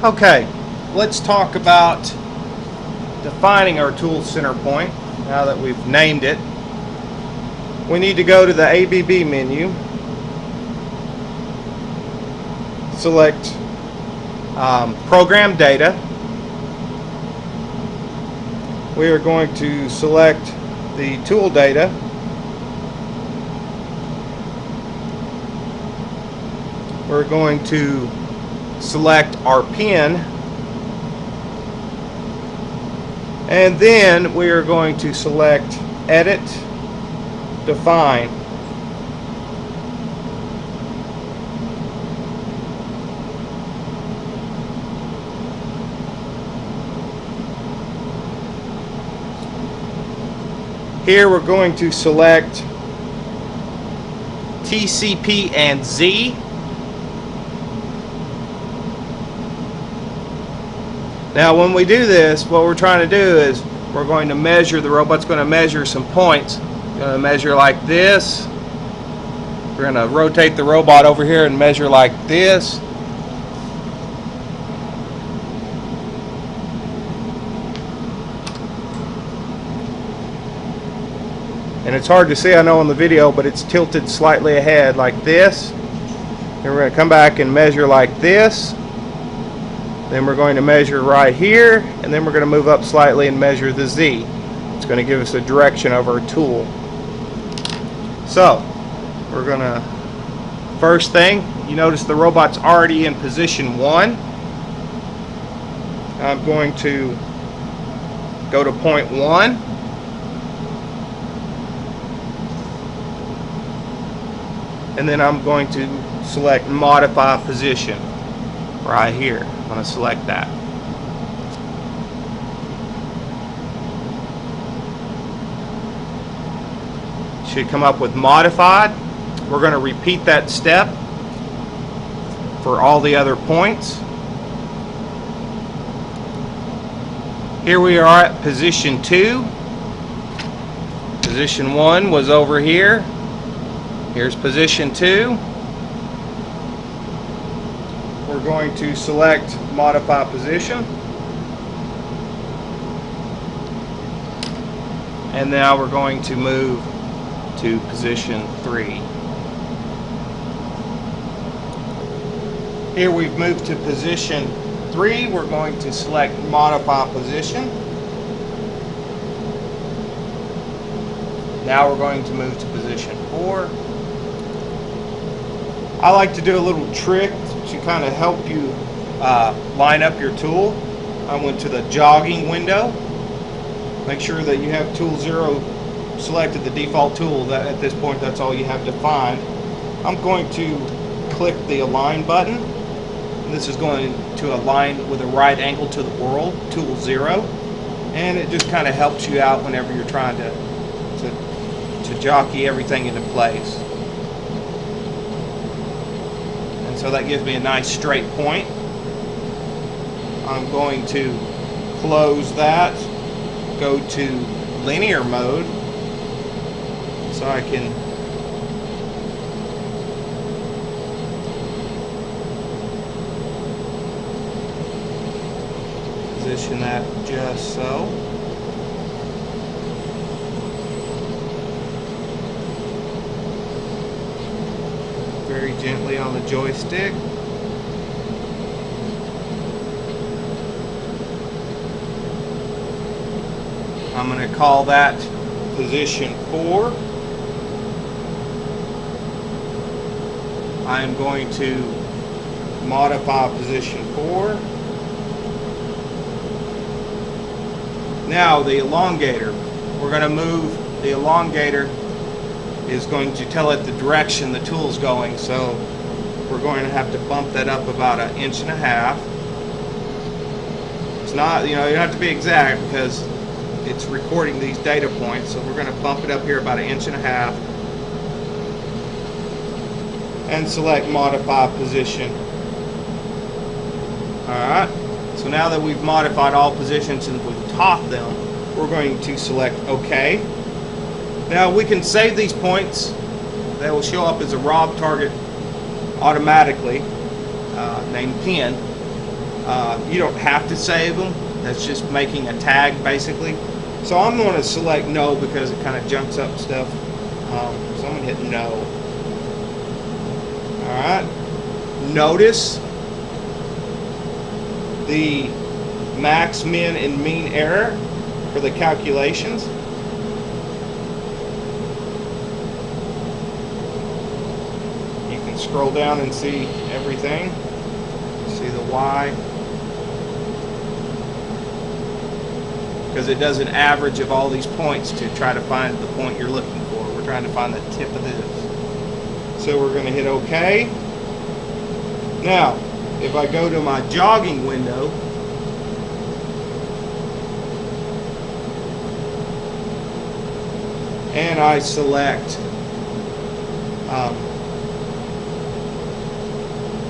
Okay, let's talk about defining our tool center point. Now that we've named it, we need to go to the ABB menu, select Program Data. We are going to select the tool data. We're going to select our pin, and then we are going to select Edit, Define. Here we're going to select TCP and Z. Now when we do this, what we're trying to do is we're going to measure, the robot's going to measure some points. We're going to measure like this. We're going to rotate the robot over here and measure like this. And it's hard to see, I know, on the video, but it's tilted slightly ahead like this. Then we're going to come back and measure like this. Then we're going to measure right here, and then we're going to move up slightly and measure the Z. It's going to give us a direction of our tool. So, we're going to, first thing, you notice the robot's already in position 1. I'm going to go to point 1. And then I'm going to select Modify Position right here. I'm going to select that. Should come up with Modified. We're going to repeat that step for all the other points. Here we are at position 2. Position 1 was over here. Here's position 2. We're going to select Modify Position. And now we're going to move to position 3. Here we've moved to position 3. We're going to select Modify Position. Now we're going to move to position 4. I like to do a little trick to kind of help you line up your tool. I went to the jogging window. Make sure that you have tool 0 selected, the default tool. That at this point, that's all you have defined. I'm going to click the Align button. This is going to align with a right angle to the world, tool 0. And it just kind of helps you out whenever you're trying to jockey everything into place. So that gives me a nice straight point. I'm going to close that, go to linear mode, so I can position that just so. Very gently on the joystick. I'm going to call that position 4. I'm going to modify position 4. Now the elongator. We're going to move the elongator. Is going to tell it the direction the tool is going, so we're going to have to bump that up about 1.5 inches. It's not, you don't have to be exact because it's recording these data points, so we're going to bump it up here about 1.5 inches and select Modify Position. Alright, so now that we've modified all positions and we've taught them, we're going to select OK. Now we can save these points. They will show up as a ROB target automatically, named pin. You don't have to save them. That's just making a tag basically. So I'm going to select no because it kind of jumps up stuff. So I'm going to hit no. Alright. Notice the max, min, and mean error for the calculations. You can scroll down and see everything. See the Y. Because it does an average of all these points to try to find the point you're looking for. We're trying to find the tip of this. So we're going to hit OK. Now, if I go to my jogging window, and I select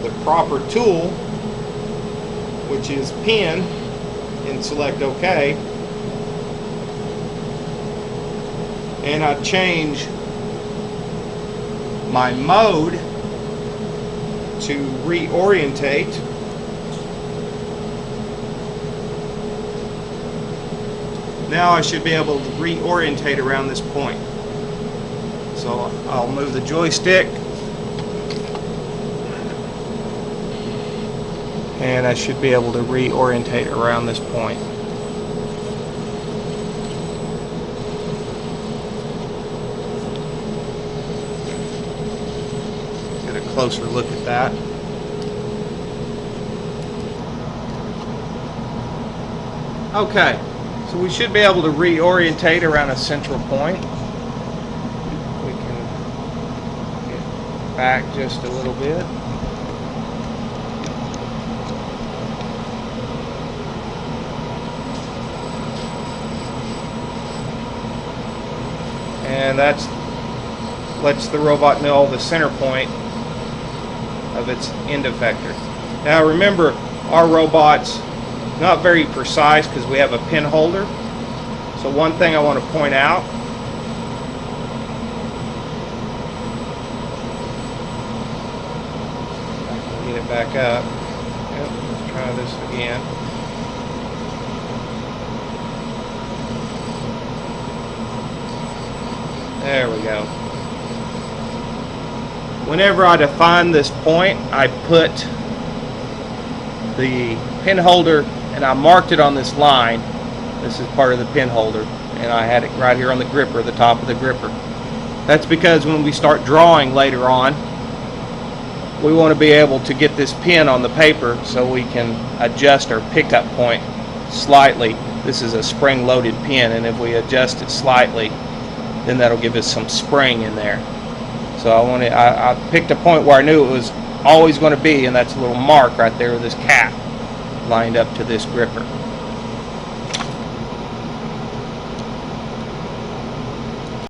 the proper tool, which is pin, and select OK, and I change my mode to reorientate, now I should be able to reorientate around this point. So I'll move the joystick and I should be able to reorientate around this point. Get a closer look at that. Okay, so we should be able to reorientate around a central point. We can get back just a little bit. And that lets the robot know the center point of its end effector. Now remember, our robot's not very precise because we have a pin holder. So one thing I want to point out, I can get it back up. Yep, let's try this again. There we go. Whenever I define this point, I put the pin holder and I marked it on this line. This is part of the pin holder, and I had it right here on the gripper, the top of the gripper. That's because when we start drawing later on, we want to be able to get this pin on the paper so we can adjust our pickup point slightly. This is a spring-loaded pin, and if we adjust it slightly, then that'll give us some spring in there. So I picked a point where I knew it was always going to be, and that's a little mark right there with this cap lined up to this gripper.